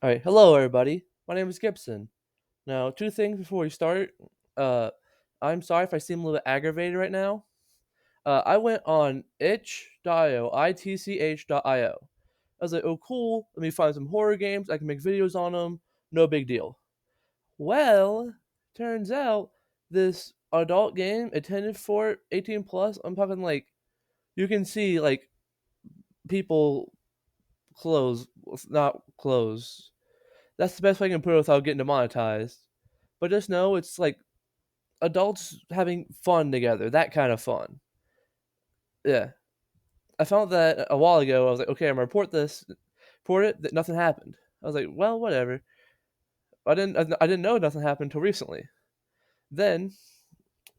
All right, hello everybody. My name is Gibson. Now, two things before we start. Uh, I'm sorry if I seem a little bit aggravated right now. I went on itch.io, itch.io. I was like, oh cool, let me find some horror games. I can make videos on them. No big deal. Well, turns out this adult game intended for 18 plus. I'm talking like you can see like people clothes, not clothes. That's the best way I can put it without getting demonetized. But just know it's like adults having fun together, that kind of fun. Yeah. I found that a while ago. I was like, okay, I'm gonna report this. Report it. That nothing happened. I was like, well, whatever. I didn't know nothing happened until recently. Then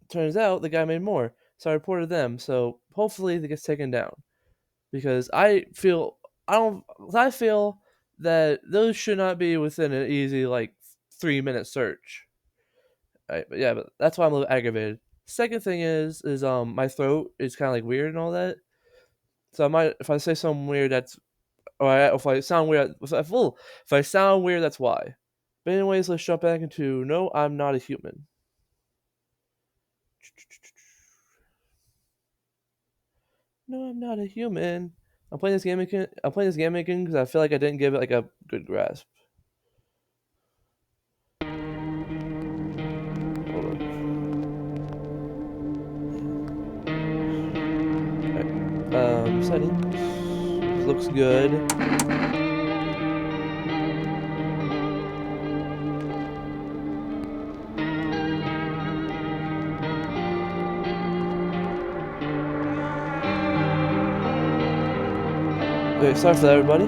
turns out the guy made more, so I reported them. So hopefully it gets taken down because I feel that those should not be within an easy like 3 minute search. Right, but yeah, but that's why I'm a little aggravated. Second thing is my throat is kind of like weird and all that. So I might if I say something weird, if I sound weird, if I sound weird, that's why. But anyways, let's jump back into no, I'm not a human. No, I'm not a human. I'm playing this game again because I feel like I didn't give it like a good grasp. Hold on. Settings looks good. Okay, sorry for that, everybody.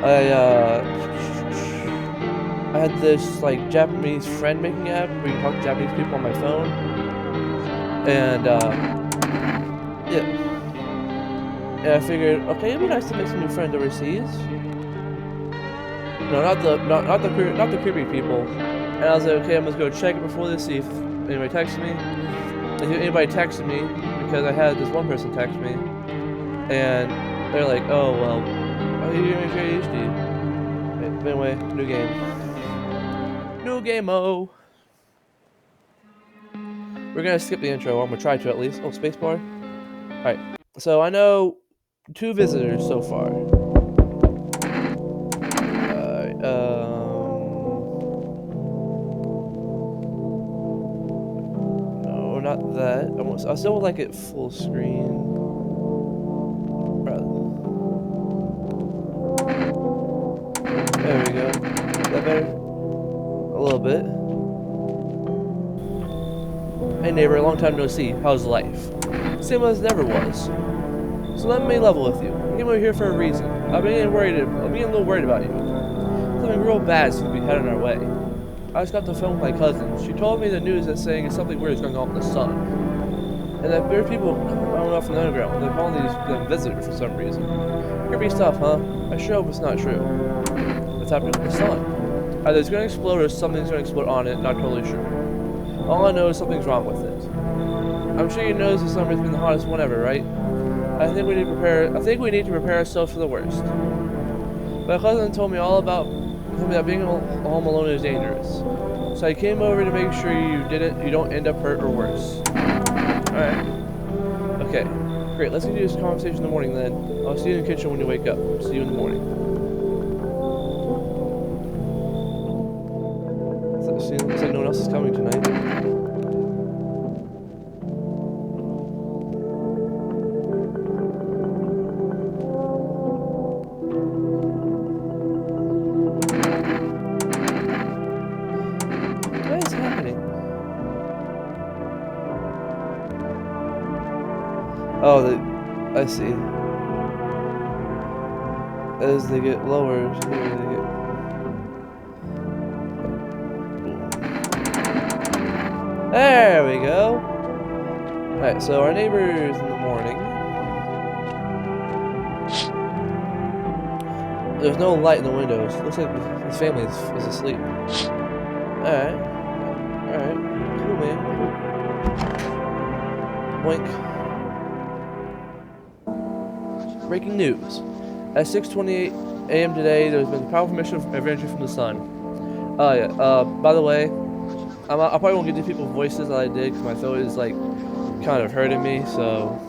I I had this like Japanese friend making app where you can talk to Japanese people on my phone, and yeah, and I figured, okay, it'd be nice to make some new friends overseas. No, not the creepy people. And I was like, okay, I'm just gonna check it before this, see if anybody texted me. If anybody texted me, because I had this one person text me, and they're like, oh well, are you doing HD? But anyway, new game, new game-o. We're gonna skip the intro. Or I'm gonna try to at least. Oh, spacebar. All right. So I know two visitors so far. No, not that. I still would like it full screen. There we go. Is that better? A little bit. Hey neighbor, long time no see. How's life? Same as it ever was. So let me level with you. I came over here for a reason. I'm being a little worried about you. Something real bad seems to be heading our way. I just got the phone with my cousin. She told me the news that's saying something weird is going on with the sun. And that there are people running off in the underground. They're calling these them visitors for some reason. Creepy stuff, huh? I sure hope it's not true. What's happening with the sun? Either it's going to explode or something's going to explode on it, not totally sure. All I know is something's wrong with it. I'm sure you know this summer's been the hottest one ever, right? I think we need to prepare ourselves for the worst. My cousin told me that being home alone is dangerous. So I came over to make sure you don't end up hurt or worse. Alright. Okay. Great, let's continue this conversation in the morning then. I'll see you in the kitchen when you wake up. See you in the morning. Looks like no one else is coming tonight. What is happening? Oh, I see. As they get lower, There we go. Alright, so our neighbors in the morning. There's no light in the windows. Looks like his family is asleep. Alright. Alright. Cool, man. Cool. Boink. Breaking news. At 6:28 a.m. today, there's been a powerful emission of energy from the sun. Yeah. By the way, I probably won't get these people's voices that I did because my throat is like kind of hurting me. So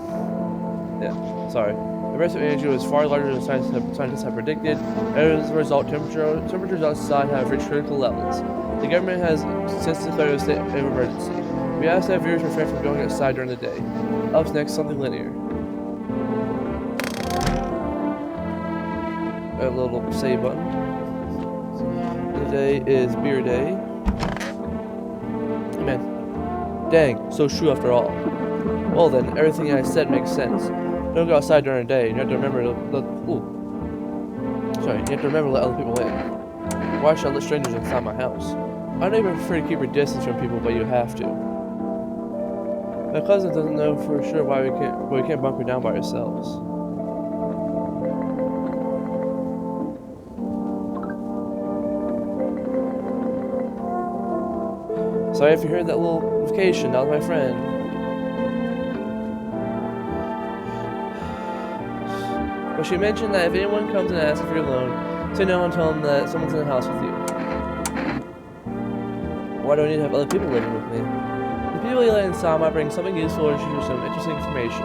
yeah, sorry. The rest of energy was far larger than scientists have predicted. As a result, temperatures outside have reached critical levels. The government has since declared a state of emergency. We ask that viewers refrain from going outside during the day. Up next, something linear. A little save button. Today is beer day. Man, dang, so true after all. Well then, everything I said makes sense. Don't go outside during the day. You have to remember to let other people in. Why should I let strangers inside my house? I know you prefer to keep your distance from people, but you have to. My cousin doesn't know for sure why we can't bunker down by ourselves. Sorry if you heard that little notification. That was my friend. But she mentioned that if anyone comes and asks if you're alone, say no and tell them that someone's in the house with you. Why do I need to have other people living with me? The people you let inside might bring something useful or show some interesting information.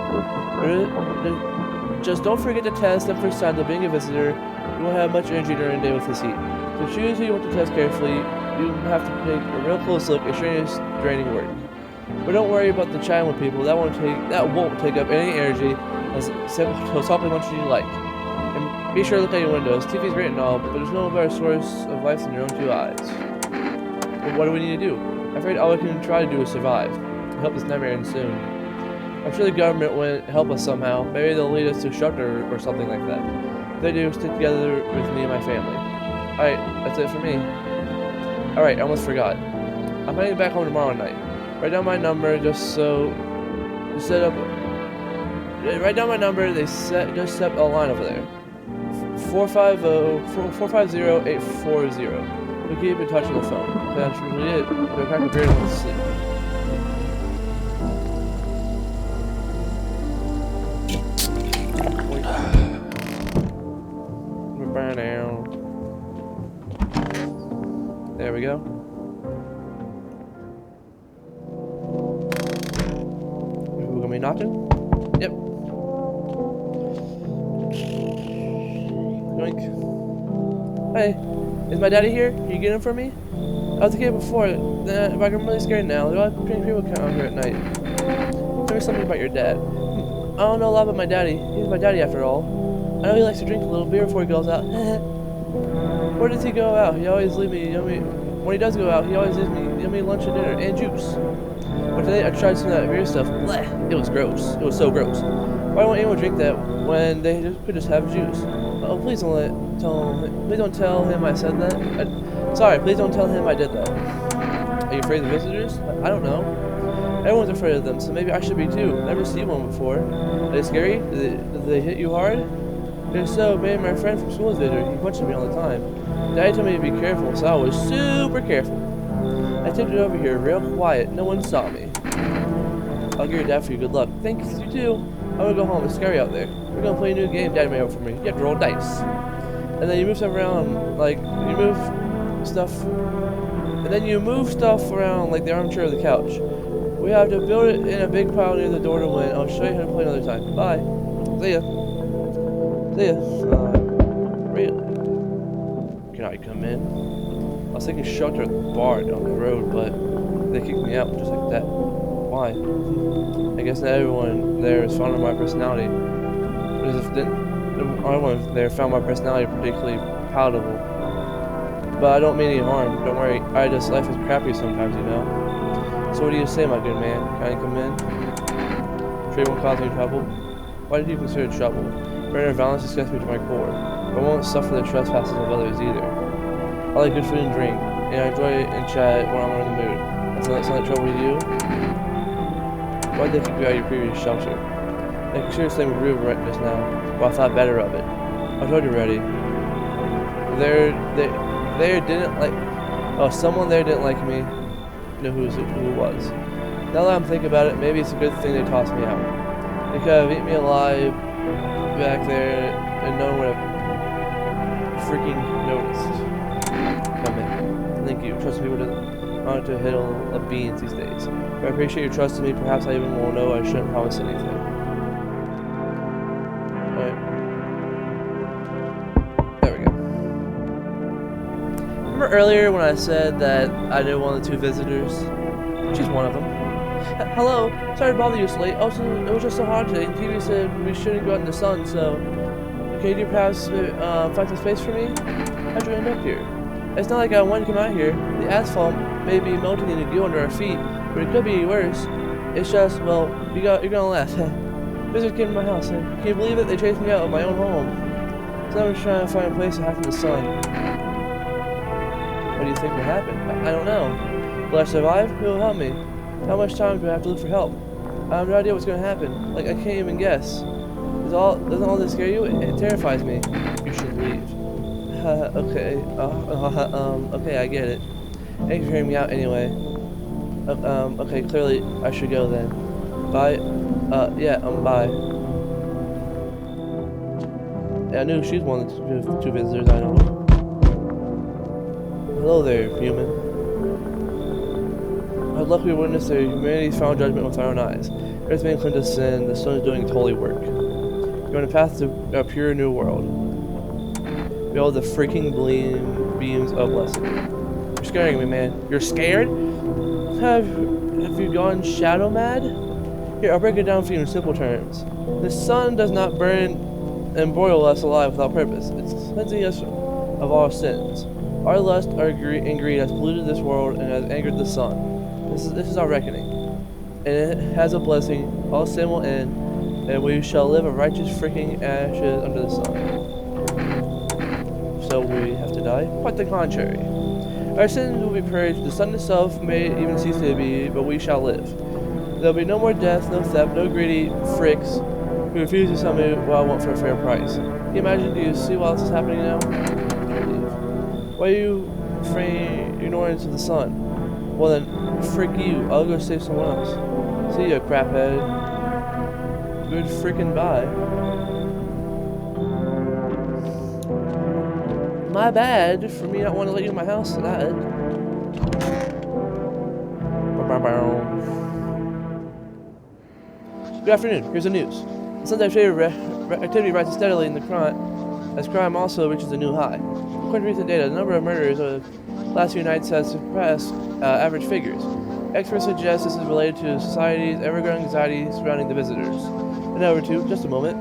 Just don't forget to test them for signs of being a visitor. You won't have much energy during the day with this heat. So choose who you want to test carefully. You have to take a real close look at strangers draining work. But don't worry about the chatting with people. That won't take up any energy. So something much you like. And be sure to look at your windows. TV's great and all, but there's no better source of life than your own two eyes. But what do we need to do? I'm afraid all we can try to do is survive. I hope this never ends soon. I'm sure the government will help us somehow. Maybe they'll lead us to shelter or something like that. If they do, stick together with me and my family. Alright, that's it for me. Alright, I almost forgot. I'm heading back home tomorrow night. Write down my number Write down my number, just set a line over there. 450-840. We'll keep in touch on the phone. That's really it. We'll crack a beer and go to sleep. Burn down. There we go. Who gonna be knocking? Yep. Yoink. Hey, is my daddy here? Can you get him for me? I was a kid before, but I'm really scared now. There are a lot of people come out here at night. Tell me something about your dad. I don't know a lot about my daddy. He's my daddy after all. I know he likes to drink a little beer before he goes out. Where does he go out? He always leaves me, when he does go out, he always leaves me, lunch and dinner, and juice. But today I tried some of that beer stuff. Blech, it was gross. It was so gross. Why won't anyone drink that when they could just have juice? Oh, please don't tell him I said that. Sorry, please don't tell him I did that. Are you afraid of visitors? I don't know. Everyone's afraid of them, so maybe I should be too. Never seen one before. Are they scary? Did they hit you hard? If so, maybe my friend from school is visitor. He punches me all the time. Daddy told me to be careful, so I was super careful. I tiptoed over here, real quiet. No one saw me. I'll give your dad for you good luck. Thanks, you too. I'm gonna go home. It's scary out there. We're gonna play a new game Dad made up for me. You have to roll dice. And then you move stuff around, like, you move stuff. And then you move stuff around, like the armchair or the couch. We have to build it in a big pile near the door to win. I'll show you how to play another time. Bye. See ya. See ya. Really? Can I come in? I was thinking shelter at the bar down the road, but they kicked me out just like that. Why? I guess not everyone there is fond of my personality. Because if everyone there found my personality particularly palatable. But I don't mean any harm. Don't worry. Life is crappy sometimes, you know. So what do you say, my good man? Can I come in? Sure you won't cause any trouble? Why did you consider trouble? Murder and violence disgusts me to my core. But I won't suffer the trespasses of others either. I like good food and drink, and I enjoy it and chat when I'm in the mood. Doesn't that sound like trouble with you? Why did they kick you out of your previous shelter? I considered staying with Ruben right just now, but I thought better of it. I told you already. Someone there didn't like me. Know who it was. Now that I'm thinking about it, maybe it's a good thing they tossed me out. They could have eaten me alive back there, and no one would have. freaking noticed. Come in. Thank you. Trust people aren't to hit a beans these days. But I appreciate your trust in me. Perhaps I even won't know I shouldn't promise anything. Alright. There we go. Remember earlier when I said that I knew one of the two visitors? She's one of them. Hello, sorry to bother you so late. Also, it was just so hot today. TV said we shouldn't go out in the sun, so can you perhaps find some space for me? How'd you end up here? It's not like I wanted to come out here. The asphalt may be melting into glue under our feet, but it could be worse. It's just, well, you're gonna laugh. Visitors came to my house, and can you believe it? They chased me out of my own home. So now I'm trying to find a place to hide from the sun. What do you think will happen? I don't know. Will I survive? Who will help me? How much time do I have to look for help? I have no idea what's going to happen. Like, I can't even guess. Doesn't all this scare you? It terrifies me. You should leave. Okay. Okay, I get it. Thank you for hearing me out anyway. Okay, clearly I should go then. Bye. Yeah, bye. Yeah, I knew she's one of the two visitors I know. Hello there, human. I'd luckily witnessed their humanity's final judgment with our own eyes. Earth's being cleansed of sin, the sun is doing its holy work. You're on a path to a pure new world. Behold the freaking beams of blessing. You're scaring me, man. You're scared? Have you gone shadow mad? Here, I'll break it down for you in simple terms. The sun does not burn and broil us alive without purpose. It's cleansing us of all sins. Our lust, our greed has polluted this world and has angered the sun. This is our reckoning, and it has a blessing. All sin will end, and we shall live a righteous freaking ashes under the sun. So we have to die? Quite the contrary. Our sins will be purged. The sun itself may even cease to be, but we shall live. There will be no more death, no theft, no greedy fricks who refuse to sell me what I want for a fair price. Can you imagine? Do you see what else is happening now? Why are you afraid ignorance of the sun? Well then, frick you. I'll go save someone else. See ya, craphead. Good frickin' bye. My bad for me not wanting to let you in my house tonight. Good afternoon. Here's the news. The sun's activity rises steadily in the crime, as crime also reaches a new high. According to recent data, the number of murders of the last few nights has surpassed average figures. Experts suggest this is related to society's ever-growing anxiety surrounding the visitors. And over to, just a moment.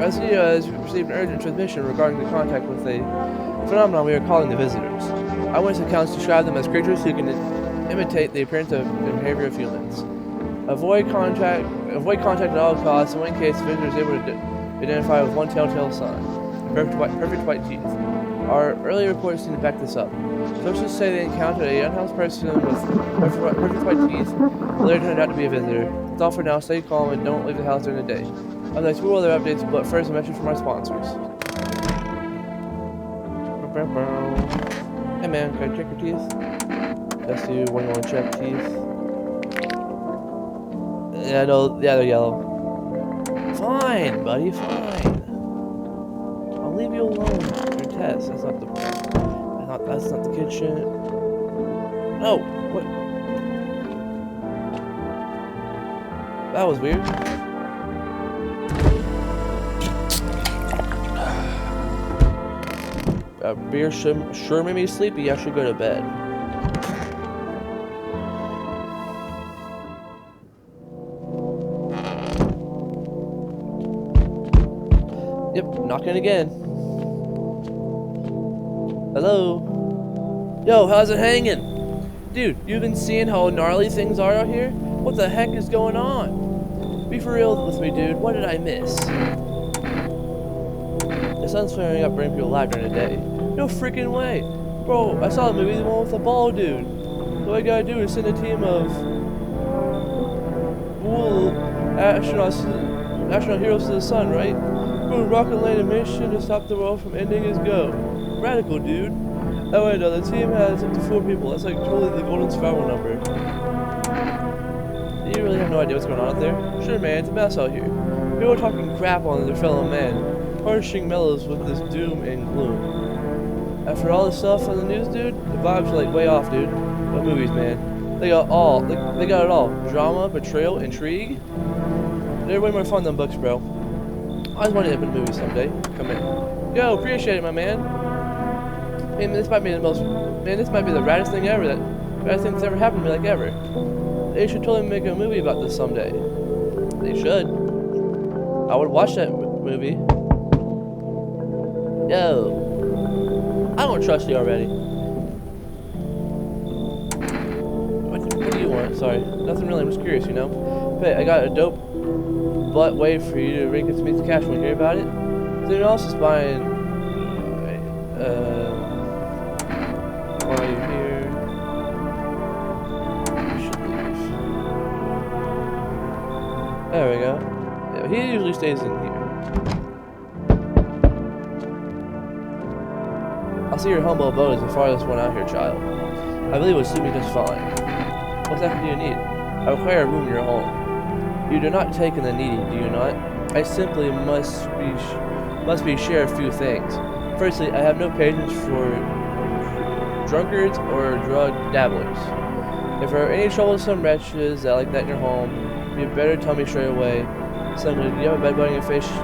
Our studio has received an urgent transmission regarding the contact with a phenomenon we are calling the visitors. Eyewitness accounts describe them as creatures who can imitate the appearance and behavior of humans. Avoid contact at all costs. In one case, the visitor is able to identify with one telltale sign: perfect white teeth. Our early reports seem to back this up. Sources say they encountered a unhoused person with perfect white teeth, but later turned out to be a visitor. That's all for now. Stay calm and don't leave the house during the day. I'll next few other updates, but first a message from our sponsors. Hey man, can I check your teeth? That's you when you want to check teeth. Yeah, no, yeah, they're yellow. Fine, buddy, fine. I'll leave you alone. Your test. That's not the. That's not the kitchen. No, what? That was weird. Beer sure made me sleepy. I should go to bed. Yep, knocking again. Hello? Yo, how's it hanging? Dude, you've been seeing how gnarly things are out here? What the heck is going on? Be for real with me, dude. What did I miss? The sun's flaring up, bringing people alive during the day. No freaking way. Bro, I saw the movie, the one with the ball dude. All I gotta do is send a team of astronaut heroes to the sun, right? Boom, rocket land a mission to stop the world from ending his go. Radical, dude. That way, though, the team has up to 4 people. That's like totally the golden spiral number. You really have no idea what's going on out there? Sure, man, it's a mess out here. People are talking crap on their fellow man, harshing mellows with this doom and gloom. for all the stuff on the news, dude, the vibes are like way off, dude. But movies, man, they got they got it all. Drama, betrayal, intrigue. They're way more fun than books, bro. I always wanted to open a movie someday. Come in. Yo, appreciate it, my man. Man, this might be the raddest thing ever. That raddest thing that's ever happened to me, like ever. They should totally make a movie about this someday. They should. I would watch that movie. Yo, I don't trust you already. What do you want? Sorry, nothing really. I'm just curious, you know. Hey, I got a dope butt way for you to rink it to meet the cash. Want to hear about it? Someone else is buying. Why are you here? You should leave. There we go. Yeah, he usually stays in here. I see your humble abode is the farthest one out here, child. I believe it would suit me just fine. What exactly do you need? I require a room in your home. You do not take in the needy, do you not? I simply must be share a few things. Firstly, I have no patience for drunkards or drug dabblers. If there are any troublesome wretches that like that in your home, you better tell me straight away. Secondly, do you have a bedbugging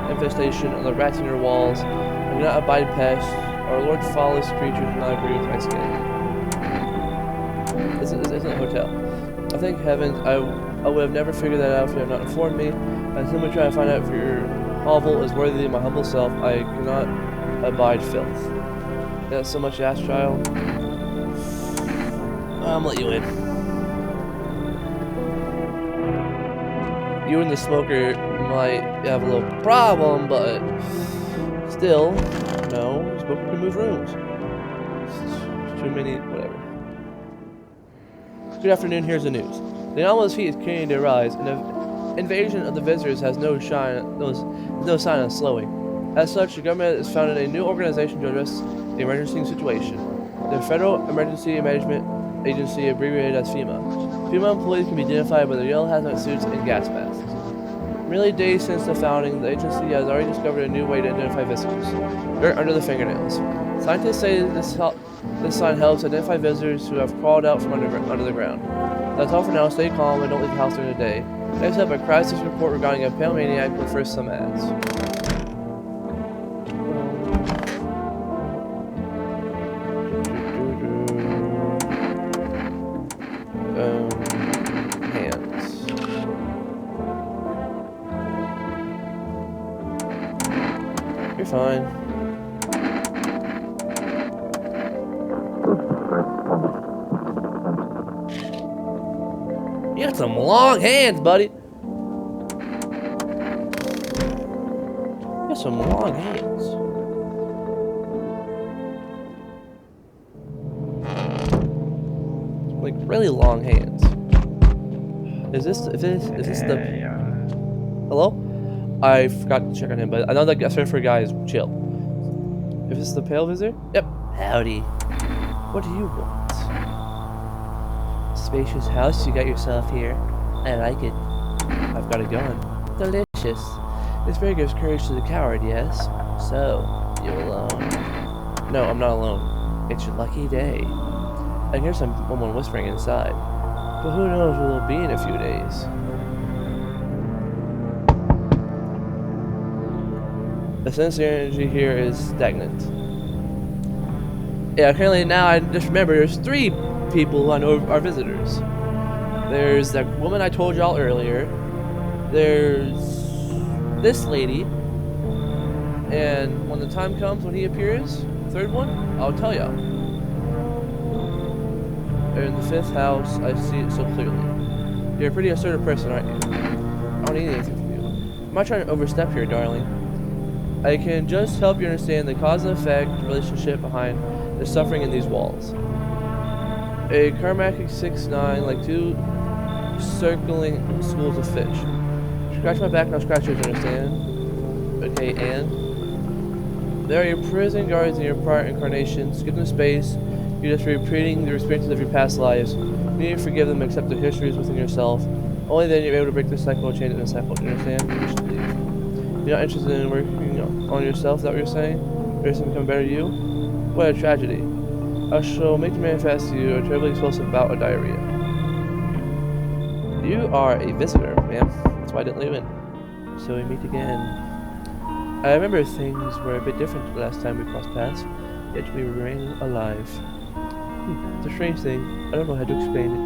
infestation on the rats in your walls? I do not abide pests. Our Lord Follis creatures do not agree with my skin. This isn't a hotel. I thank heavens I would have never figured that out if you had not informed me. I simply try to find out if your hovel is worthy of my humble self. I cannot abide filth. That's so much ass, child. I'm gonna let you in. You and the smoker might have a little problem, but still, no, the smoker can move rooms. It's too many, whatever. Good afternoon, here's the news. The anomalous heat is continuing to rise, and the invasion of the visitors has no sign of slowing. As such, the government has founded a new organization to address the emergency situation. The Federal Emergency Management Agency, abbreviated as FEMA. FEMA employees can be identified by their yellow hazmat suits and gas masks. Merely days since the founding, the agency has already discovered a new way to identify visitors: dirt under the fingernails. Scientists say this sign helps identify visitors who have crawled out from under the ground. That's all for now. Stay calm and don't leave the house during the day. Next up, a crisis report regarding a pale maniac with first some ads. Hands. You're fine. You got some long hands, buddy. You got some long hands. Like really long hands. Is this the hello? I forgot to check on him, but I know that for a guy is chill. If this is the pale visitor? Yep. Howdy. What do you want? Spacious house you got yourself here. I like it. I've got a gun. Delicious. This very gives courage to the coward, yes? So, you alone? No, I'm not alone. It's your lucky day. I hear someone whispering inside. But who knows where they'll be in a few days. The sensory energy here is stagnant. Yeah, currently now I just remember there's 3 people who I know are visitors. There's that woman I told y'all earlier. There's this lady. And when the time comes when he appears, the 3rd one, I'll tell y'all. They're in the 5th house. I see it so clearly. You're a pretty assertive person, aren't you? I don't need anything from you. I'm not trying to overstep here, darling. I can just help you understand the cause and effect relationship behind the suffering in these walls. A Carmack 6'9", like 2 circling schools of fish. Scratch my back and I'll scratch yours, understand? Okay, and? There are your prison guards in your prior incarnations. Give them space. You're just repeating the experiences of your past lives. You need to forgive them and accept the histories within yourself. Only then you're able to break the cycle and change it in a cycle. Do you understand? You should leave. You're not interested in working on yourself, is that what you're saying? Or something become better you? What a tragedy. I shall make the manifest to you a terribly explosive bout of diarrhea. You are a visitor, ma'am. That's why I didn't let you in. So we meet again. I remember things were a bit different the last time we crossed paths, yet we remain alive. It's a strange thing. I don't know how to explain it.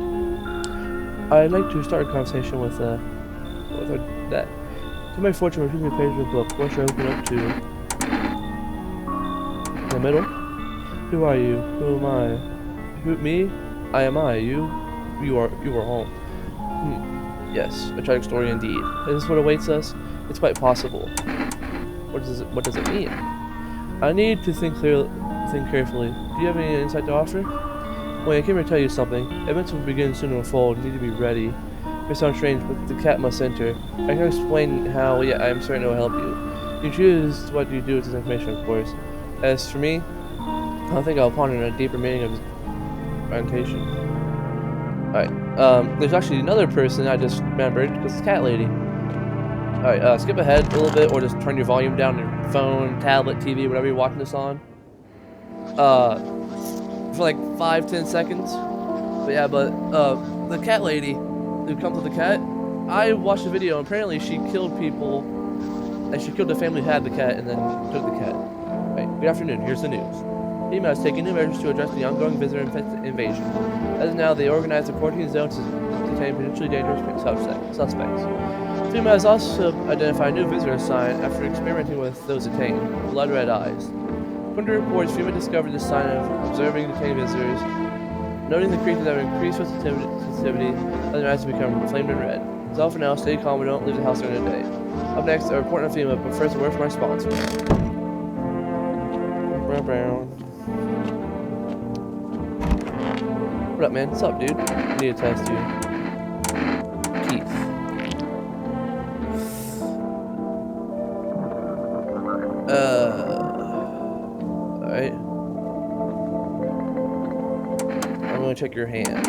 I'd like to start a conversation with that. To my fortune, we're reading a page of a book. What should I open up to? In the middle? Who are you? Who am I? Me? I am I. You are home. Yes, a tragic story indeed. Is this what awaits us? It's quite possible. What does it mean? I need to think carefully. Do you have any insight to offer? When I came here to tell you something, events will begin soon to unfold. You need to be ready. It may sound strange, but the cat must enter. I can explain how, yet I am certain it will help you. You choose what you do with this information, of course. As for me, I think I'll ponder a deeper meaning of his orientation. Alright, there's actually another person I just remembered, because it's Cat Lady. Alright, skip ahead a little bit, or just turn your volume down on your phone, tablet, TV, whatever you're watching this on. For like 5-10 seconds. But yeah, the Cat Lady who comes with the cat, I watched the video, and apparently she killed people, and she killed the family who had the cat, and then took the cat. Alright, good afternoon, here's the news. FEMA has taken new measures to address the ongoing visitor invasion. As of now, they organized a quarantine zone to detain potentially dangerous suspects. FEMA has also identified a new visitor sign after experimenting with those detained, blood red eyes. According to reports, FEMA discovered this sign of observing detained visitors, noting the creatures have increased sensitivity, and their eyes have become inflamed and red. That's all for now. Stay calm and don't leave the house during the day. Up next, a report on FEMA, but first a word from our sponsor. What up, man? What's up, dude? I need to test you. Keith. Alright. I'm gonna check your hands.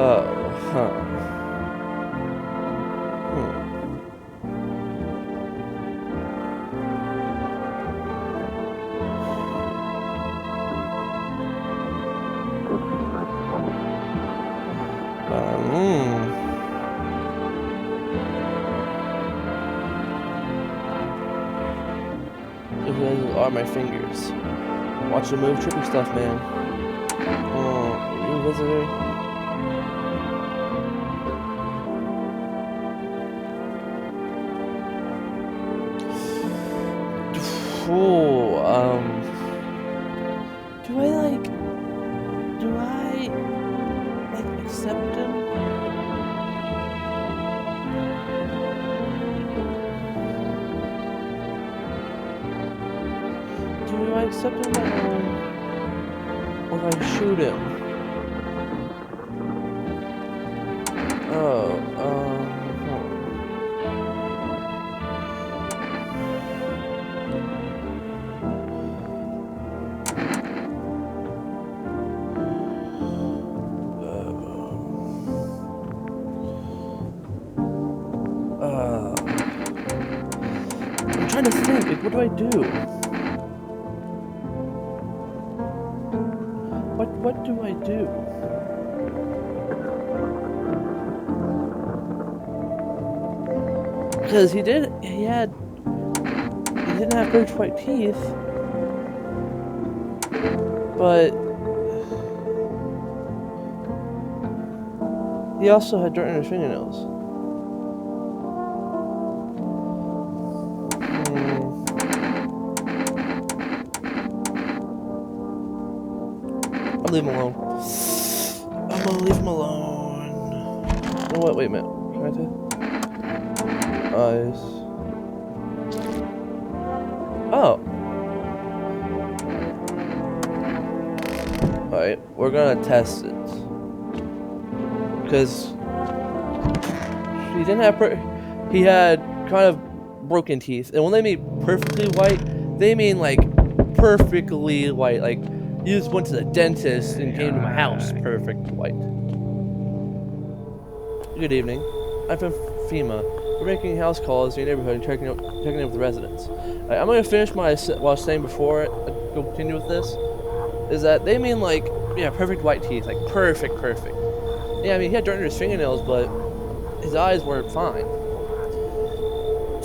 Oh, huh. Those are my fingers. Watch them move, trippy stuff, man. Oh, you a visitor? Do I accept him? Do I accept him or do I shoot him? I'm trying to think, like, what do I do? What do I do? Because he didn't have birch white teeth, but he also had dirt in his fingernails. I'll leave him alone. I'm gonna leave him alone. You know what? Wait a minute. Can I do eyes? Oh. Alright, we're gonna test it. Because he didn't have he had kind of broken teeth. And when they mean perfectly white, they mean like perfectly white. Like, you just went to the dentist and came to my house perfect white. Good evening. I'm from FEMA. We're making house calls in your neighborhood and checking in with the residents. I'm going to finish what I was saying before I continue with this. Is that they mean like, yeah, perfect white teeth. Like perfect. Yeah, I mean, he had dirt under his fingernails, but his eyes were fine.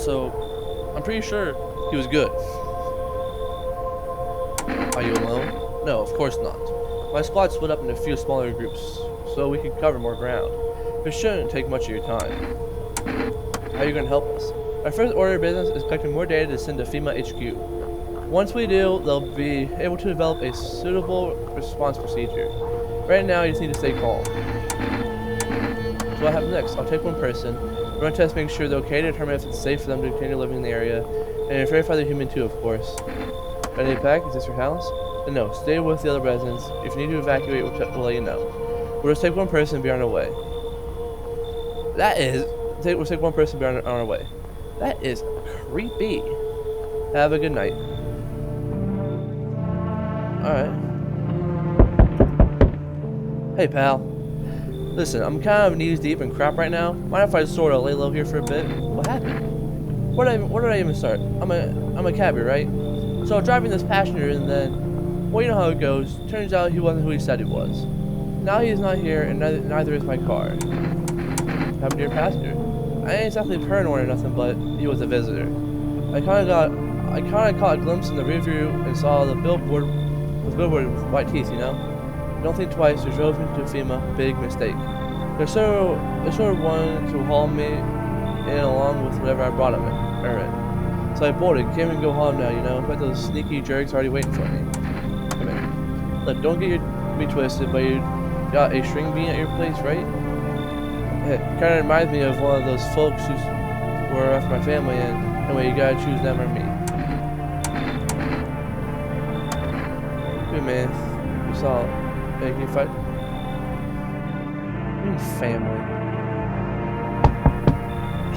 So, I'm pretty sure he was good. Are you alone? No, of course not. My squad split up into a few smaller groups, so we could cover more ground. It shouldn't take much of your time. How are you going to help us? Our first order of business is collecting more data to send to FEMA HQ. Once we do, they'll be able to develop a suitable response procedure. Right now, you just need to stay calm. So what happens next? I'll take one person. We're going to test make sure they're okay to determine if it's safe for them to continue living in the area, and verify they're human too, of course. Ready to pack? Is this your house? No, stay with the other residents. If you need to evacuate, we'll let you know. We'll just take one person and be on our way. We'll take one person and be on our way. That is creepy. Have a good night. Alright. Hey, pal. Listen, I'm kind of knees deep in crap right now. Mind if I sort of lay low here for a bit? What happened? Where did I even start? I'm a cabbie, right? So driving this passenger, and then, well, you know how it goes. Turns out he wasn't who he said he was. Now he's not here, and neither is my car. What happened to your passenger? I ain't exactly paranoid or nothing, but he was a visitor. I kind of caught a glimpse in the rearview and saw the billboard with white teeth. You know. Don't think twice. Just drove into FEMA. Big mistake. They sort of wanted to haul me in along with whatever I brought him in. So I boarded. Can't even go home now. You know. But those sneaky jerks already waiting for me. Come in. Look, don't get me twisted, but you got a string bean at your place, right? It kind of reminds me of one of those folks who were after my family, and anyway, you gotta choose them or me. Hey man, you saw can you fight? What do you mean family?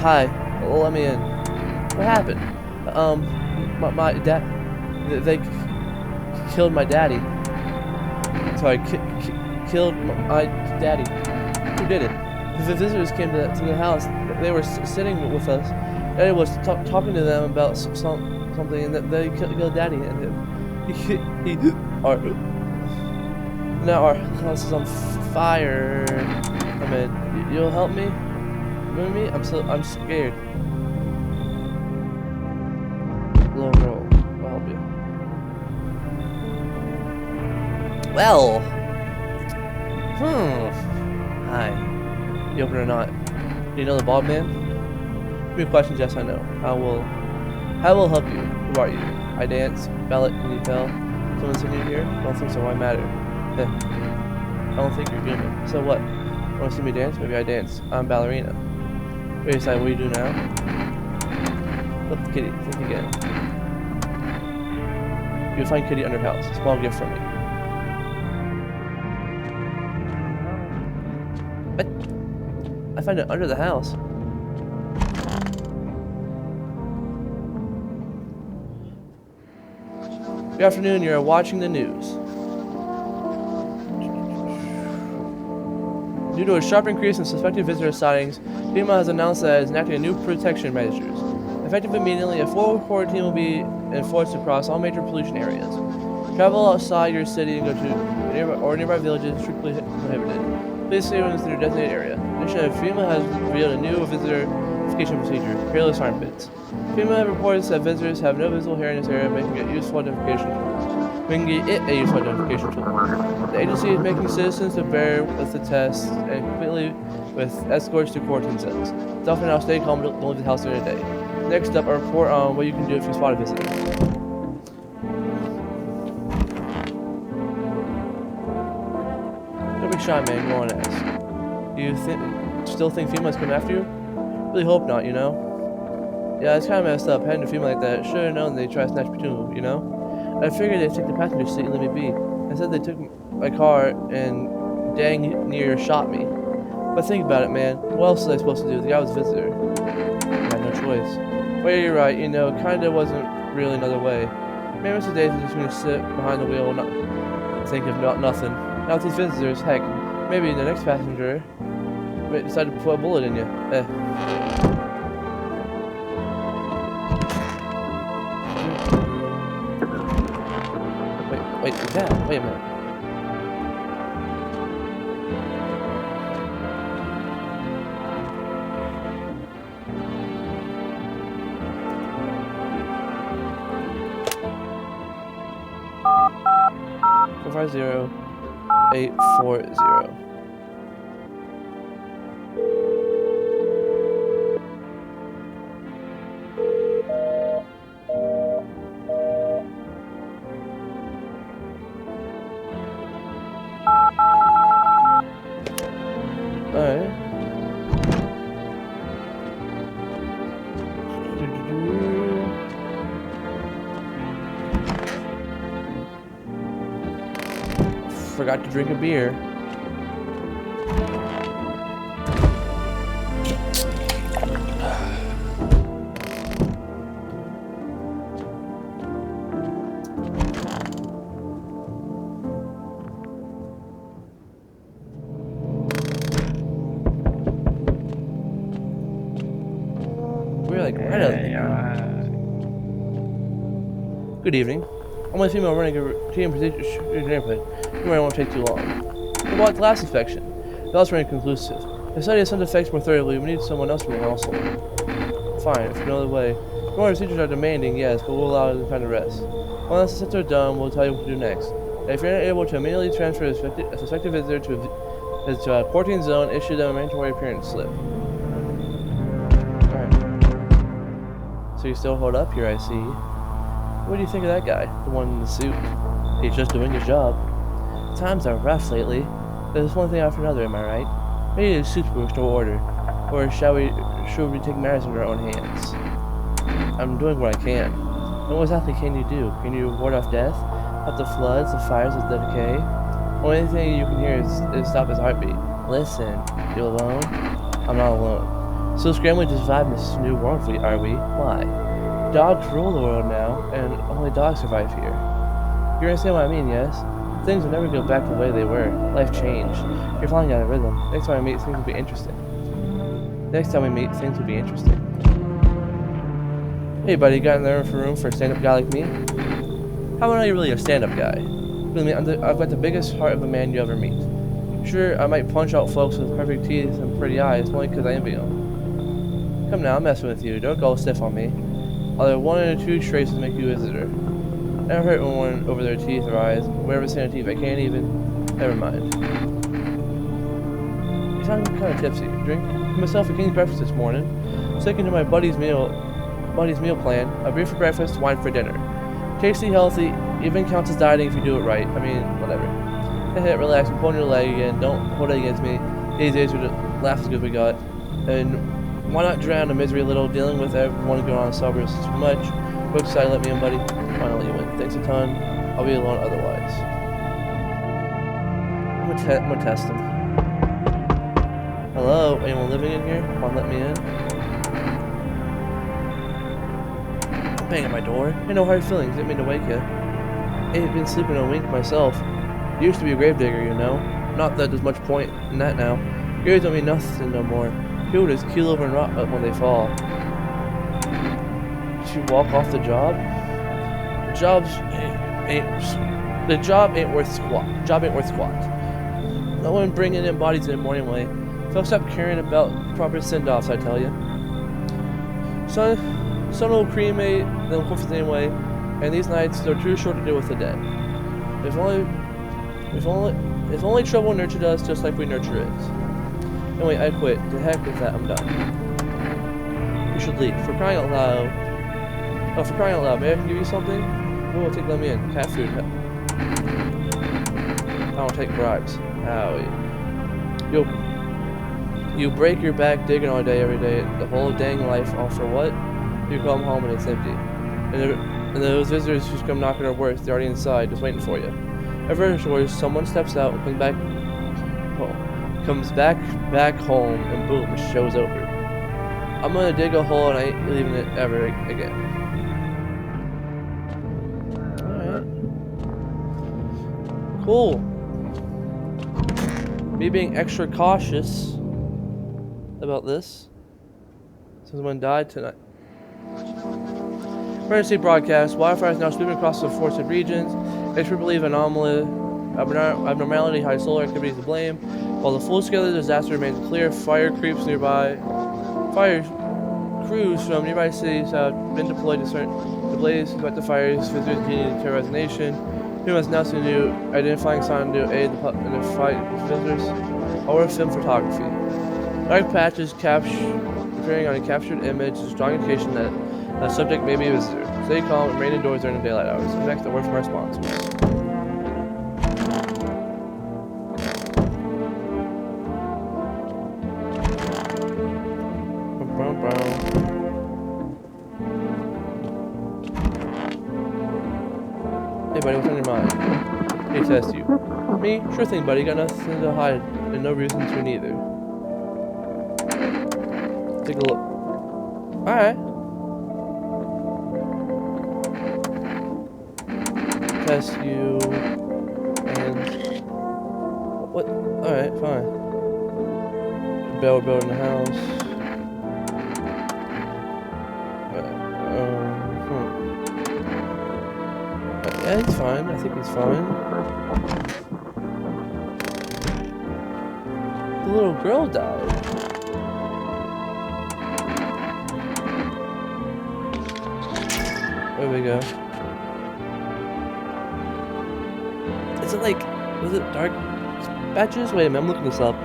Hi, let me in. What happened? My dad, they killed my daddy. Sorry, killed my daddy. Who did it? The visitors came to the house. They were sitting with us. Daddy was talking to them about something, and that they killed Daddy. And now our house is on fire. I mean, you'll help me? Move me? I'm scared. Low roll. I'll help you. Well. Hi. You open or not? Do you know the bald man? Three questions, yes, I know. I will help you. Who are you? I dance. Ballot, can you tell? Someone seen you here? I don't think so, why matter? I don't think you're human. So what? Want to see me dance? Maybe I dance. I'm ballerina. Wait a second, what do you do now? Look, Kitty, think again. You'll find Kitty under house. Small gift from me. What? I find it under the house. Good afternoon, you're watching the news. Due to a sharp increase in suspected visitor sightings, FEMA has announced that it is enacting new protection measures. Effective immediately, a full quarantine will be enforced across all major pollution areas. Travel outside your city and go to nearby villages is strictly prohibited. Please stay within your designated area. Additionally, FEMA has revealed a new visitor identification procedure, hairless armpits. FEMA reports that visitors have no visible hair in this area, making it a useful identification tool. The agency is making citizens to bear with the tests and completely with escorts to quarantine zones. It's now stay calm, don't leave the house during the day. Next up, a report on what you can do if you spot a visitor. Don't be shy, man. Go on and ask. Do you still think FEMA's coming after you? Really hope not, you know? Yeah, it's kind of messed up. Heading to FEMA like that. Should have known they'd try to snatch me too, you know? I figured they'd take the passenger seat and let me be. Instead, they took my car and dang near shot me. But think about it, man. What else was I supposed to do? The guy was a visitor. I had no choice. Well, you're right. You know, kinda wasn't really another way. Maybe Mr. Days is just gonna sit behind the wheel and not think of nothing. Now with these visitors, heck, maybe the next passenger may decide to put a bullet in you. Wait, yeah, wait a minute. Four 50840. Alright. Forgot to drink a beer. We're like right out there. Good evening. I'm with female running a team procedure neighborhood. You might won't take too long. About the last inspection, the results were inconclusive. The study of some defects more thoroughly. We need someone else from the council. Fine, if no other way. More procedures are demanding, yes, but we'll allow them to find a rest. Once the steps are done, we'll tell you what to do next. And if you're not able to immediately transfer a suspected visitor to a quarantine zone, issue them a mandatory appearance slip. Alright. So you still hold up here, I see. What do you think of that guy? The one in the suit? He's just doing his job. Times are rough lately. There's one thing after another, am I right? Maybe the suits will restore order. Or should we take matters into our own hands? I'm doing what I can. And what exactly can you do? Can you ward off death? Stop the floods, the fires, the decay? Only thing you can hear is stop his heartbeat. Listen, you alone? I'm not alone. Still scrambling to survive in this new world, are we? Why? Dogs rule the world now, and only dogs survive here. You understand what I mean, yes? Things will never go back the way they were. Life changed. You're falling out of rhythm. Next time we meet, things will be interesting. Hey buddy, got in there for room for a stand-up guy like me? How am I really a stand-up guy? Believe me, I've got the biggest heart of a man you ever meet. Sure, I might punch out folks with perfect teeth and pretty eyes, only because I envy them. Come now, I'm messing with you. Don't go stiff on me. Either one or two traces make you a visitor. Never hurt anyone over their teeth or eyes. Wherever stand teeth, I can't even. Never mind. You sound kind of tipsy. Drink myself a king's breakfast this morning. Sticking to my buddy's meal plan. A beer for breakfast, wine for dinner. Tasty, healthy, even counts as dieting if you do it right. I mean, whatever. Hit, relax, and pull on your leg again. Don't hold it against me. These days we just laugh as good as we got. And why not drown in misery a little, dealing with everyone going on in suburbs too much? Quick side, let me in, buddy. Finally you win. Thanks a ton. I'll be alone otherwise. I'm gonna test him. Hello? Anyone living in here? Come on, let me in. Bang at my door. Ain't no hard feelings. Didn't mean to wake you. Ain't been sleeping a wink myself. Used to be a gravedigger, you know. Not that there's much point in that now. Graves don't mean nothing no more. People just keel over and rot when they fall. Did you walk off the job? The job ain't worth squat. No one bringing in bodies in morning way. Folks stop caring about proper send-offs, I tell you. Sun will cremate, then cook for the same way, and these nights they're too short to deal with the dead. If only trouble nurtured us just like we nurture it. Anyway, I quit. To heck with that, I'm done. You should leave. For crying out loud. Oh, for crying out loud, may I give you something? Who will let me in? Cat food. I don't take bribes. Howie. You break your back digging all day, every day, the whole dang life, all for what? You come home and it's empty. And those visitors who come knocking our worth, they're already inside, just waiting for you. Ever sure someone steps out and comes back home, and boom, the show's over. I'm gonna dig a hole and I ain't leaving it ever again. Alright. Cool. me being extra cautious about this. Someone died tonight. Emergency broadcast. Wildfire is now sweeping across the forested regions. Experts believe abnormality, high solar activity is to blame. While the full scale of the disaster remains clear, fire creeps nearby. Fire crews from nearby cities have been deployed to blaze, fight the fires. Visitors continue to terrorize the nation. Who has announced a new identifying sign to aid in the fight with visitors. Horror film photography. Dark patches appearing on a captured image is a strong indication that the subject may be a visitor. Stay calm and remain indoors during the daylight hours. Next, a word from our sponsors. Hey buddy, what's on your mind? Hey, test you. Me? Sure thing, buddy. Got nothing to hide and no reason to neither. Take a look. Alright. Test you. And. What? Alright, fine. Bell building the house. Yeah, he's fine. I think he's fine. The little girl died. There we go. Is it like... Was it dark patches? Wait a minute, I'm looking this up.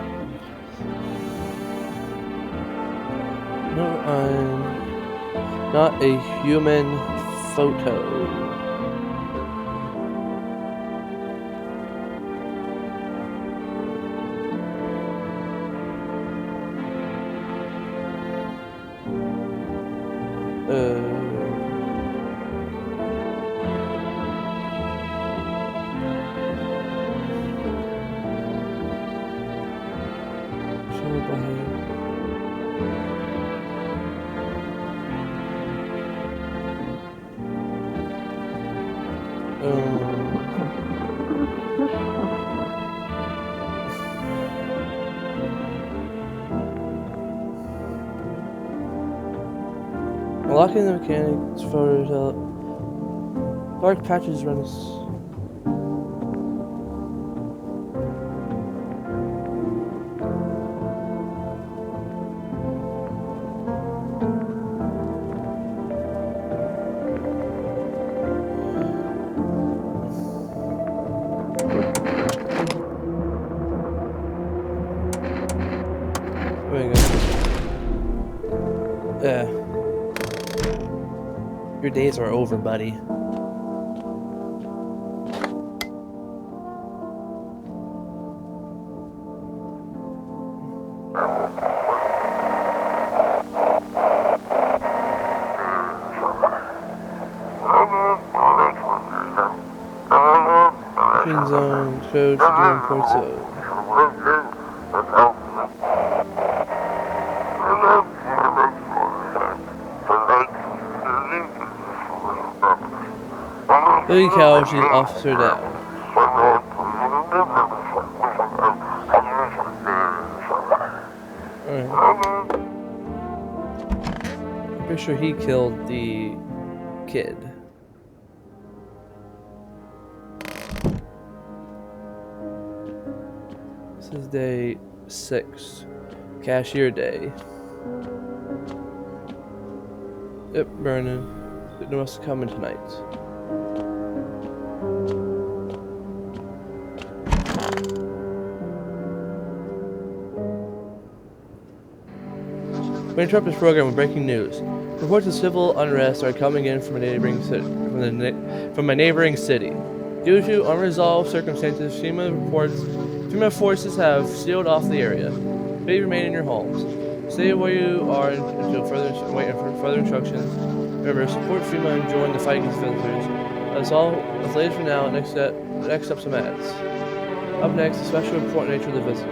No, I'm not a human photo. Locking the mechanics photos up. Dark patches runs. There we go. Yeah. Your days are over, buddy. Green zone, code for doing ports of. Lily Cow, she's officer down. Alright. I'm pretty sure he killed the kid. This is day 6. Cashier day. Yep, burning. No one's coming tonight. We interrupt this program with breaking news. Reports of civil unrest are coming in from a neighboring city. Due to unresolved circumstances, FEMA forces have sealed off the area. Please remain in your homes. Stay where you are until waiting for further instructions. Remember, support FEMA and join the fight against visitors. That's all. That's latest for now. Next up, some ads. Up next, the special important nature of the visitors.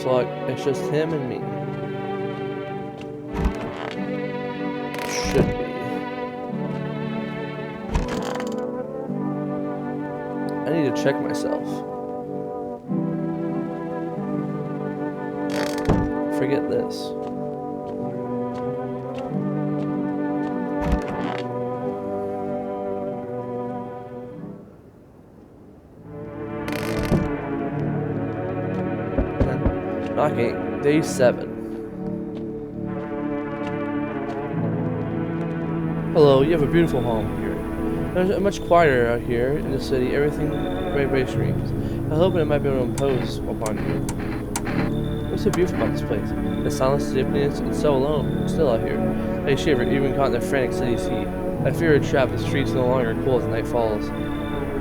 worse luck, it's just him and me. Should be. I need to check myself. Forget this. Knocking. Day 7. Hello, you have a beautiful home here. There's much quieter out here in the city. Everything very streams. I hope it might be able to impose upon you. What's so beautiful about this place? The silence, the emptiness, it's so alone. Still out here. I shiver, even caught in the frantic city's heat. I fear a trap. The streets no longer cool as night falls.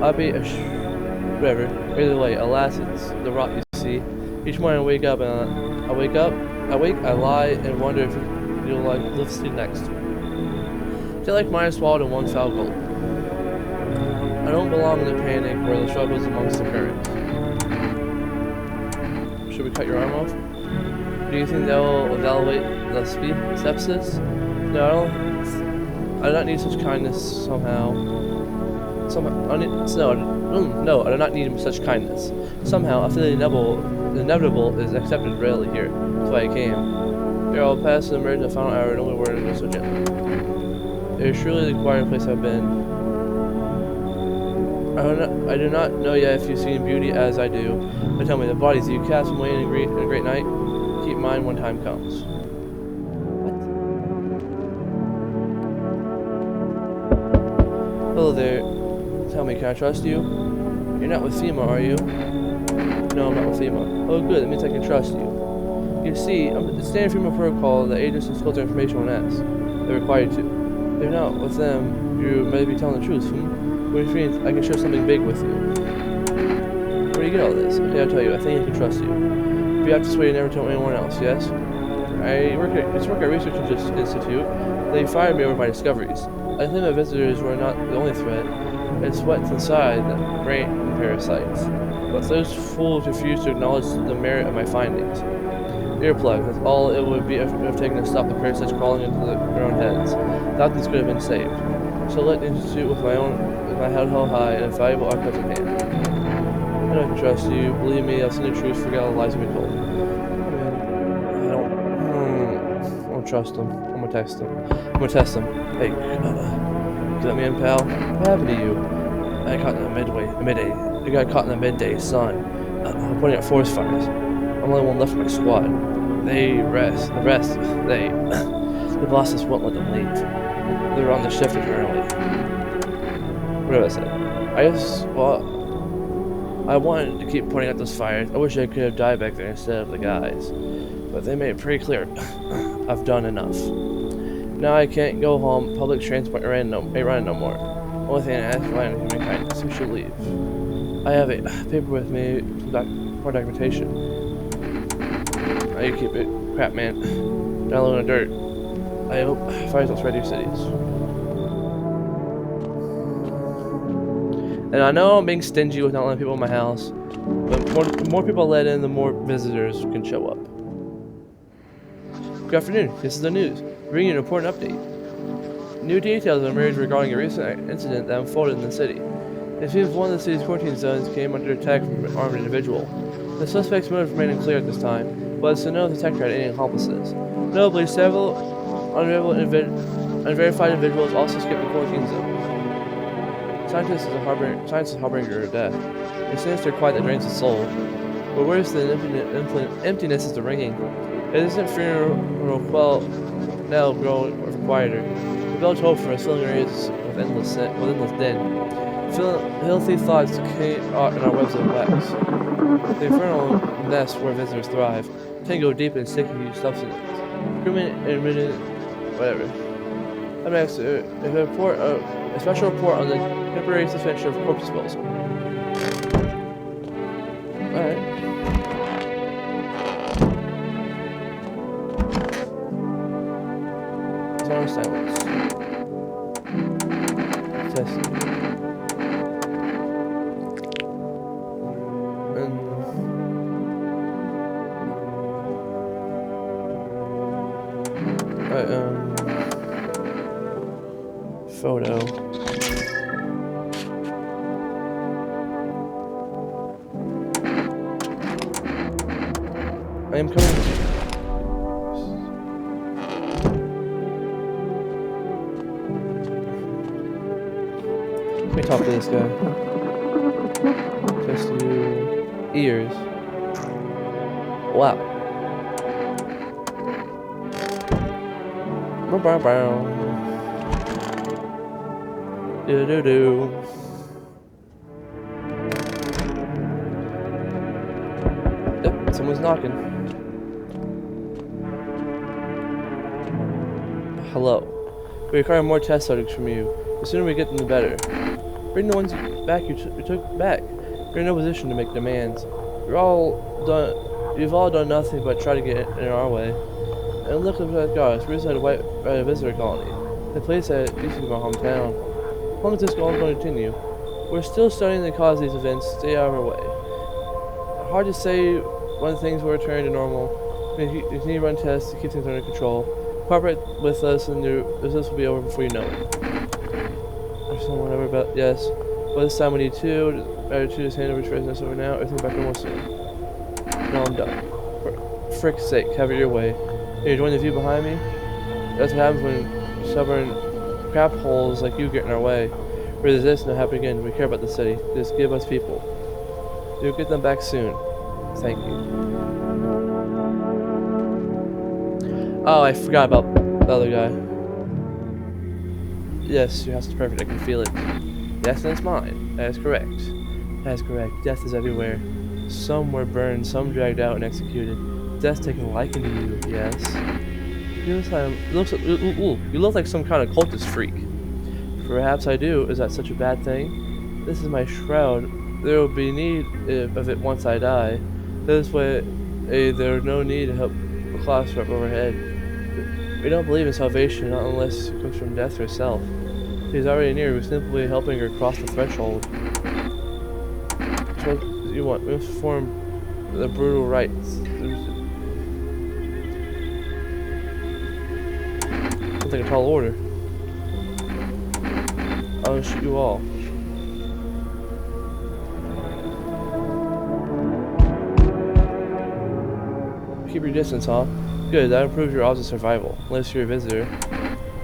I'll be whatever. Either way, alas, it's the rot you see. Each morning I wake up, I lie and wonder if you'll live sleep next. They like mine swallowed in one foul gulp. I don't belong in the panic where the struggles amongst the currents. Should we cut your arm off? Do you think that will evaluate the sepsis? No, I don't need such kindness somehow. No, I do not need such kindness. Somehow, I feel the inevitable is accepted rarely here. That's why I came. Here, I'll pass the emerge the final hour, and only word is so gently. It is truly the quiet place I've been. I do not know yet if you've seen beauty as I do, but tell me, the bodies you cast away in a great night, keep mine when time comes. What? Hello there. Tell me, can I trust you? You're not with FEMA, are you? No, I'm not with FEMA. Oh, good. That means I can trust you. You see, it's standard FEMA protocol that agents disclose their information when asked. They're required to. If you're not with them, you may be telling the truth. Which means I can share something big with you. Where do you get all this? Okay, I'll tell you. I think I can trust you. If you have to swear, you never tell anyone else, yes? I work at Research Institute. They fired me over my discoveries. I think my visitors were not the only threat. It's what's inside the brain parasites. But those fools refuse to acknowledge the merit of my findings. Earplugs, that's all it would be if it would have taken to stop the parasites crawling into their own heads. Thousands could have been saved. So let the Institute with my head held high and a valuable archive in hand. I don't trust you. Believe me, I've seen the truth, forget all the lies you've been told. I don't trust him. I'm gonna test him. Hey, you let me in, pal? What happened to you? I got caught in the midday. I got caught in the midday sun. I'm pointing at forest fires. I'm the only one left of my squad. The bosses won't let them leave. They're on the shift apparently. What did I say? I wanted to keep pointing at those fires. I wish I could have died back there instead of the guys. But they made it pretty clear. I've done enough. Now I can't go home. Public transport ain't running no more. Only thing I ask for is human kindness. We should leave. I have a paper with me for documentation. Now you keep it. Crap, man. Down low in the dirt. I hope fires don't spread your cities. And I know I'm being stingy with not letting people in my house, but the more people let in, the more visitors can show up. Good afternoon. This is the news. Bringing an important update. New details emerged regarding a recent incident that unfolded in the city. It seems one of the city's quarantine zones came under attack from an armed individual. The suspect's motive remained unclear at this time, but it's to no detector had any accomplices. Notably, several unverified individuals also skipped the quarantine zone. Scientists is harbinger of death. A sinister quiet that drains the soul. But where's the emptiness is the ringing? It isn't funeral quell now growing or quieter. The bell tolled for a filling areas with endless din. Filthy thoughts came out in our webs of wax. The infernal nest where visitors thrive can go deep in sticky substance. Crewmen admitted whatever. I'm asked if a special report on the temporary suspension of corpse disposal. Alright. Silence. Testing. photo. I am coming. Let me talk to this guy. Test you. Ears. Wow. Bow bow. Do do do. Yep, someone's knocking. Hello. We require more test subjects from you. The sooner we get them, the better. Bring the ones back you took back. You're in no position to make demands. You've all done nothing but try to get in our way. And look at that guys, we decided to wipe out a visitor colony. The place that used to be my hometown. As long as this all is going to continue, we're still studying the cause of these events. Stay out of our way. Hard to say when things will return to normal. We continue to run tests to keep things under control. Cooperate with us, and this will be over before you know it. There's someone over about yes. But this time we need two. Better to just hand over to us over now. Everything back normal soon. No, I'm done. For frick's sake, have it your way. Can you join the view behind me? That's what happens when stubborn crap holes like you get in our way. Resist and it'll happen again. We care about the city. Just give us people. You'll get them back soon. Thank you. Oh, I forgot about the other guy. Yes, your house is perfect. I can feel it. Yes, and it's mine. That is correct. That is correct. Death is everywhere. Some were burned, some dragged out and executed. Death's taking liking to you, yes. You look like some kind of cultist freak. Perhaps I do. Is that such a bad thing? This is my shroud. There will be need of it once I die. This way, there's no need to help the class right overhead. We don't believe in salvation, not unless it comes from death herself. She's already near. We're simply helping her cross the threshold. What do you want? We must perform the brutal rites. Sounds like a tall order. I'll shoot you all. Keep your distance, huh? Good, that improves your odds of survival, unless you're a visitor.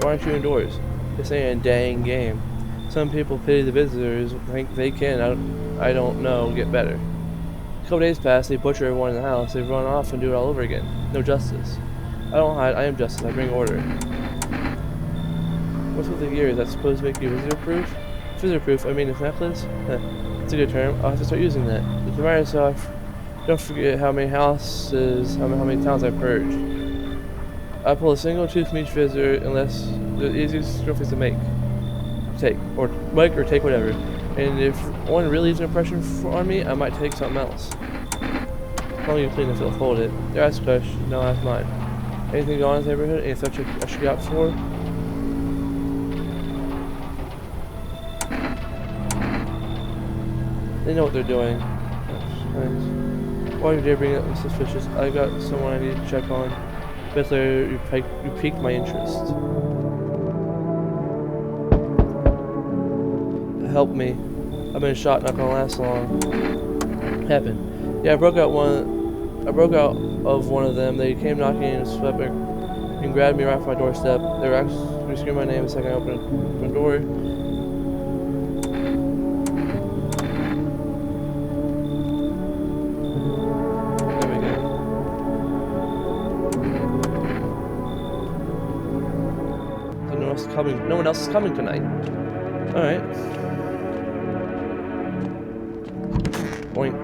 Why aren't you indoors? This ain't a dang game. Some people pity the visitors, think they can, I don't know, get better. A couple days pass, they butcher everyone in the house, they run off and do it all over again. No justice. I don't hide, I am justice, I bring order. What's with the gear? Is that supposed to make you visitor-proof? Visitor-proof? I mean this necklace? That's a good term. I'll have to start using that. If the matter so don't forget how many houses, how many towns I purged. I pull a single tooth from each visitor unless the easiest trophies to make. Take or take whatever. And if one really leaves an impression on me, I might take something else. As long as you clean the filth, hold it. There, ask a question. No, that's mine. Anything going on in the neighborhood? Any threats I should get out for? They know what they're doing. Nice. Why did you bring up suspicious? I got someone I need to check on. Basically, you piqued my interest. Help me. I've been shot, not gonna last long. Happened. Yeah, I broke out of one of them. They came knocking and swept and grabbed me right from my doorstep. They were actually screaming my name the second I opened the door. No one else is coming tonight. Alright. Boink.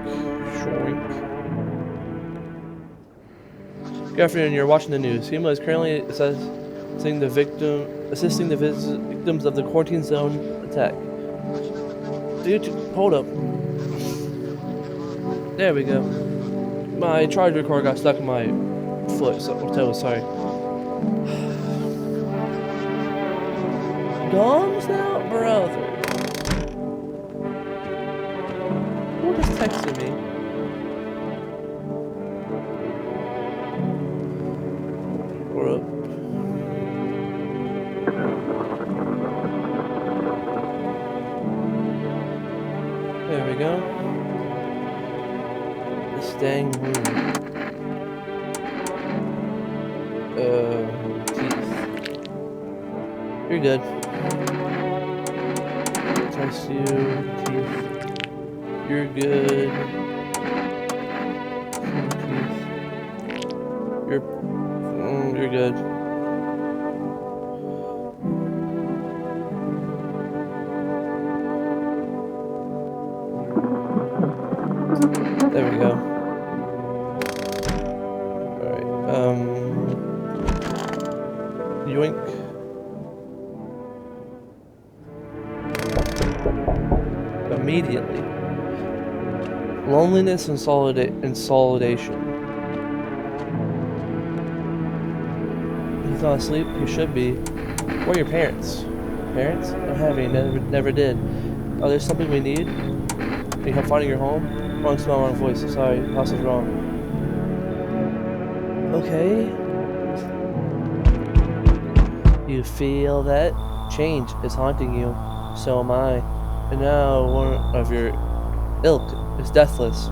Shoink. Good afternoon, you're watching the news. FEMA is currently assisting the victims of the quarantine zone attack. Hold up. There we go. My charger cord got stuck in my foot, toe, sorry. Gums now? Brother. Who just texted me? What up? we go. This dang room. Teeth. You're good. Test you. Teeth. You're good. Teeth. You're good. There we go. Alright, yoink. Immediately. Loneliness and solidation. He's not asleep, he should be. Where are your parents? Parents? I don't have any, never did. Oh, there's something we need? Need help finding your home? Wrong smell, wrong voice. Sorry, house is wrong. Okay. You feel that? Change is haunting you. So am I. And now one of your ilk is deathless.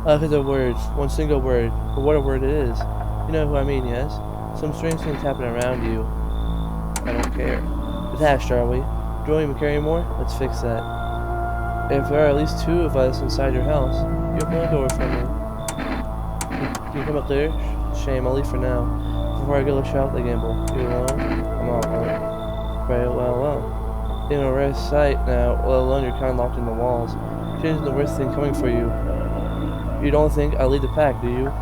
Because of words, one single word, but what a word it is. You know who I mean, yes? Some strange things happen around you. I don't care. Attached, are we? Do you even care anymore? Let's fix that. If there are at least 2 of us inside your house, you open the door for me. Can you come up there? Shame, I'll leave for now. Before I go to shout the gamble. You alone? I'm all alone. Right, well. In a rare sight now, let alone you're kind of locked in the walls. Change is the worst thing coming for you. You don't think I lead the pack, do you?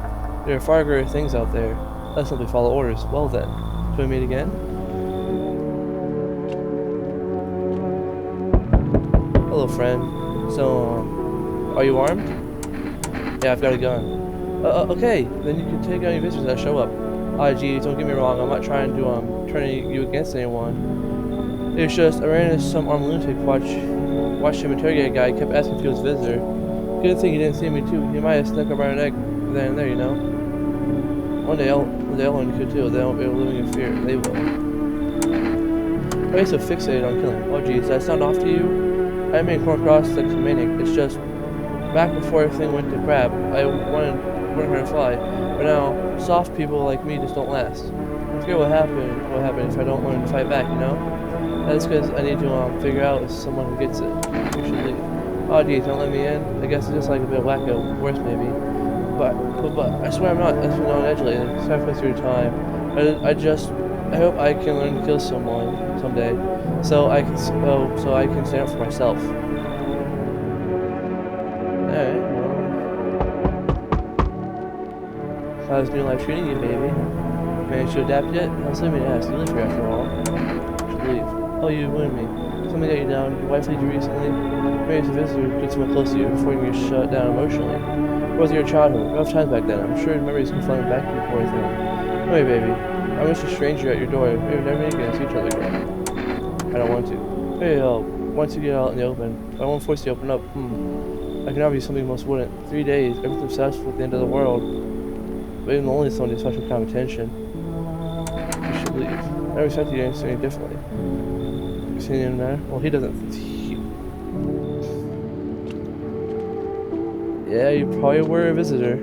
There are far greater things out there. Let's simply follow orders. Well then, shall we meet again? Hello, friend. So, are you armed? Yeah, I've got a gun. Okay, then you can take out any visitors that show up. Geez, don't get me wrong, I'm not trying to, turn you against anyone. It's just, I ran into some armed lunatic, watched him interrogate a guy, he kept asking if he was a visitor. Good thing he didn't see me too, he might have snuck up around an egg then and there, you know? One day I'll learn to too, they won't be living in fear, they will. Why are you so fixated on killing? Oh geez, did I sound off to you? I didn't mean to come across like a maniac, it's just, back before everything went to crap, I wanted her to fly, but now, soft people like me just don't last. I forget what happened if I don't learn to fight back, you know? That's because I need to figure out if someone who gets it. You should leave. Oh geez, don't let me in? I guess it's just like a bit of wacko, worse maybe. But I swear I'm not, that's been on edge lately. Sorry for wasting your time. I hope I can learn to kill someone someday. So I can stand up for myself. Alright, well. How's new life treating you, baby? Managed to adapt yet? How's living ass? You live here after all. Should leave. Oh, you ruined me. Something got you down. Your wife left you recently. Maybe it's a visitor who gets someone close to you before you get shut down emotionally. What was your childhood? Rough times back then. I'm sure memories can flood back to you before thing. Hey, baby. I'm just a stranger at your door. Maybe we're never gonna see each other again. I don't want to. Hey, once you get out in the open, I won't force you to open up. I can offer you something most wouldn't. 3 days, everything's successful at the end of the world. But even the lonely someone needs special kind of attention. You should leave. I never expected you to answer any differently. You see him there? Well, he doesn't. Yeah, you probably were a visitor.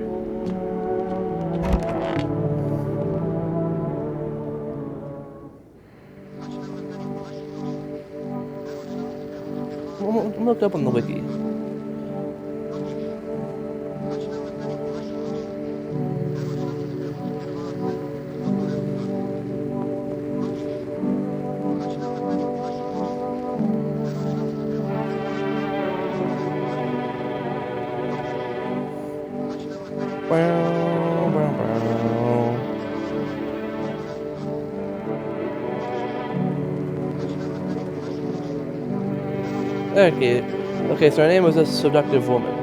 I'm looked up on the wiki. Okay, so her name was a seductive woman.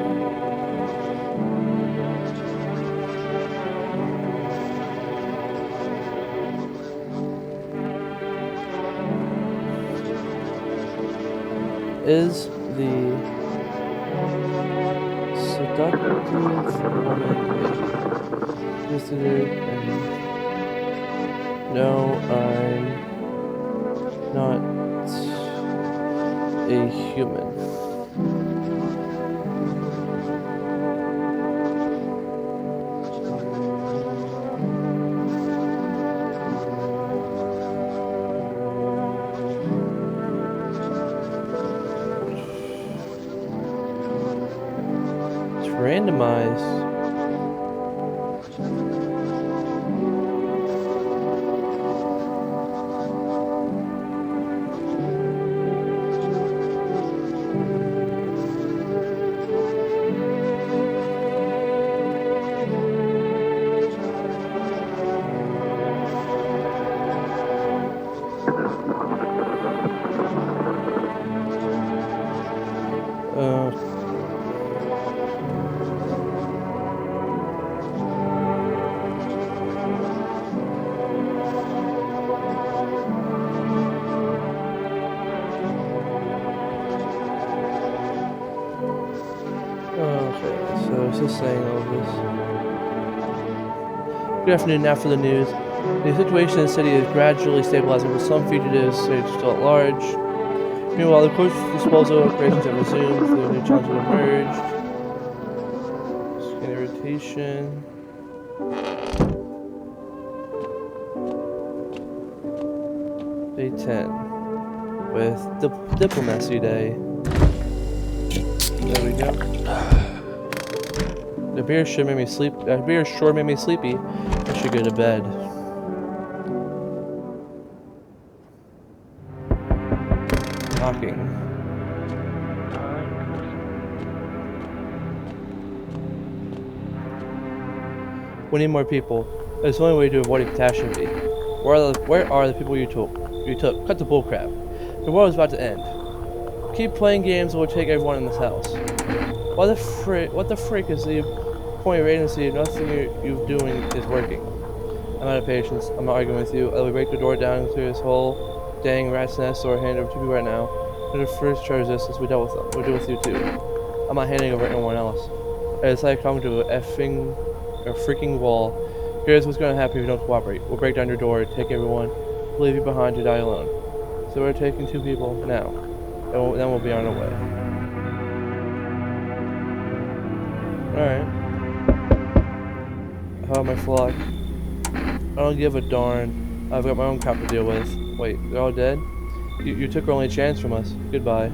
Is the seductive woman visited and no, I'm not a human. Randomized. Okay, so it's just saying all this. Good afternoon. Now for the news. The situation in the city is gradually stabilizing, with some fugitives still at large. Meanwhile, the court's disposal operations have resumed. The new challenges have emerged. Skin irritation. Day 10 with Diplomacy Day. There we go. The beer sure made me sleepy. I should go to bed. Knocking. We need more people. It's the only way to avoid a catastrophe. Where are the people you took? Cut the bullcrap. The world is about to end. Keep playing games or we'll take everyone in this house. What the frick is the point of agency if nothing you're doing is working? I'm out of patience. I'm not arguing with you. I'll break the door down and clear this whole dang rat's nest or hand over to you right now. They're the first charge resistance, we dealt with them. We'll deal with you too. I'm not handing over anyone else. It's like coming to a freaking wall. Here's what's gonna happen if you don't cooperate. We'll break down your door, take everyone, leave you behind to die alone. So we're taking 2 people now. Then we'll be on our way. Alright. How am I flock? I don't give a darn. I've got my own crap to deal with. Wait, they're all dead? You took our only chance from us. Goodbye.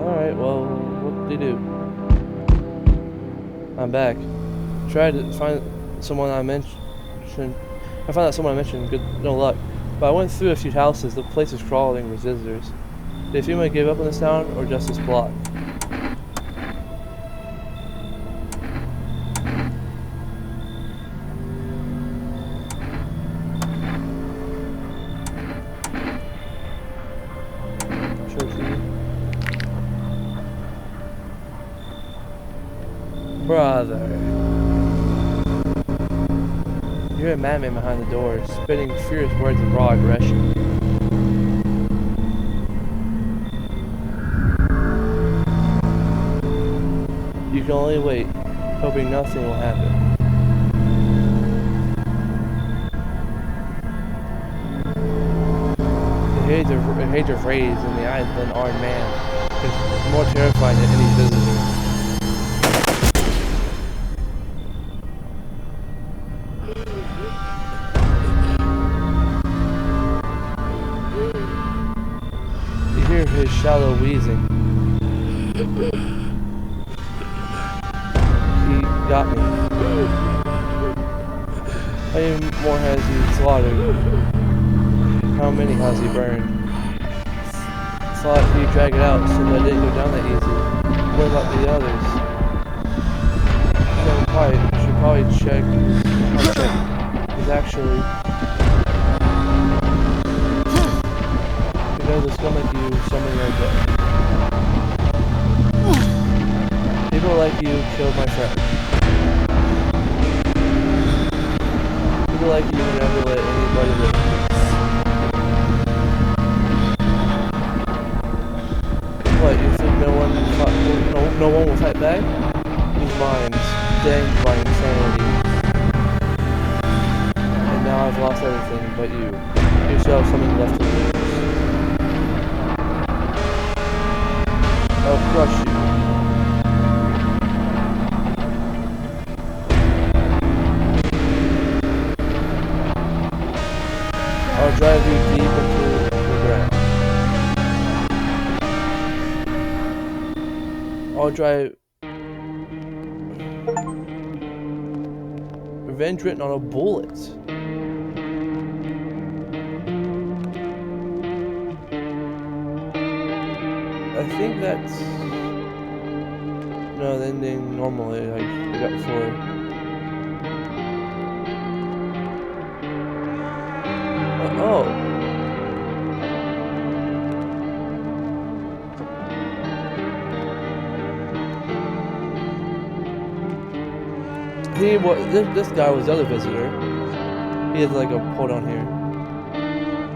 Alright, well, what did you do? I'm back. Tried to find someone I mentioned. I found out someone I mentioned. No luck. But I went through a few houses. The place is crawling with visitors. Did you feel like give up on this town or just this plot? Brother. You're a madman behind the door, spitting furious words of raw aggression. You can only wait, hoping nothing will happen. The hate of rage in the eyes of an armed man is more terrifying than any visitor. His shallow wheezing. He got me. How many more has he slaughtered? How many has he burned? Thought he'd drag it out so that it didn't go down that easy. What about the others? Should probably check. He's actually. Because a scum like you, somebody like that. People like you killed my friend. People like you never let anybody live. What, you think no one will fight back? These lines, dang my insanity. And now I've lost everything but you. You still have something left to lose. I'll crush you. I'll drive you deep into the ground. I'll drive Revenge written on a bullet. I think that's no the ending normally like we got before. Oh. He was this guy was the other visitor. He had like a hold on here.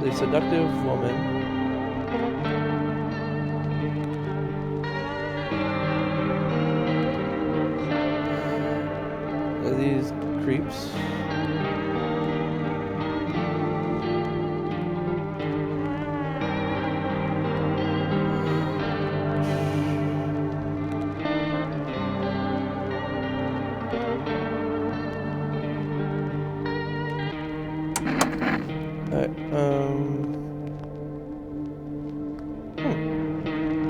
The seductive woman. These creeps. Alright,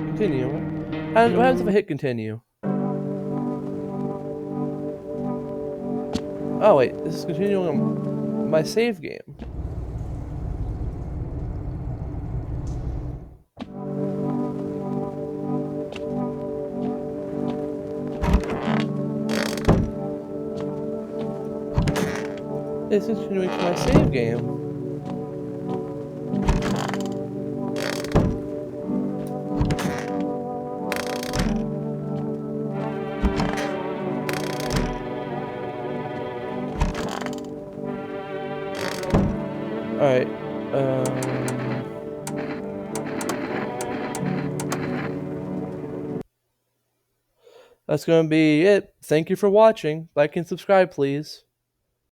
continue. And what happens if I hit continue? Oh wait, this is continuing on my save game. This is continuing to my save game. Alright, that's gonna be it. Thank you for watching. Like and subscribe, please.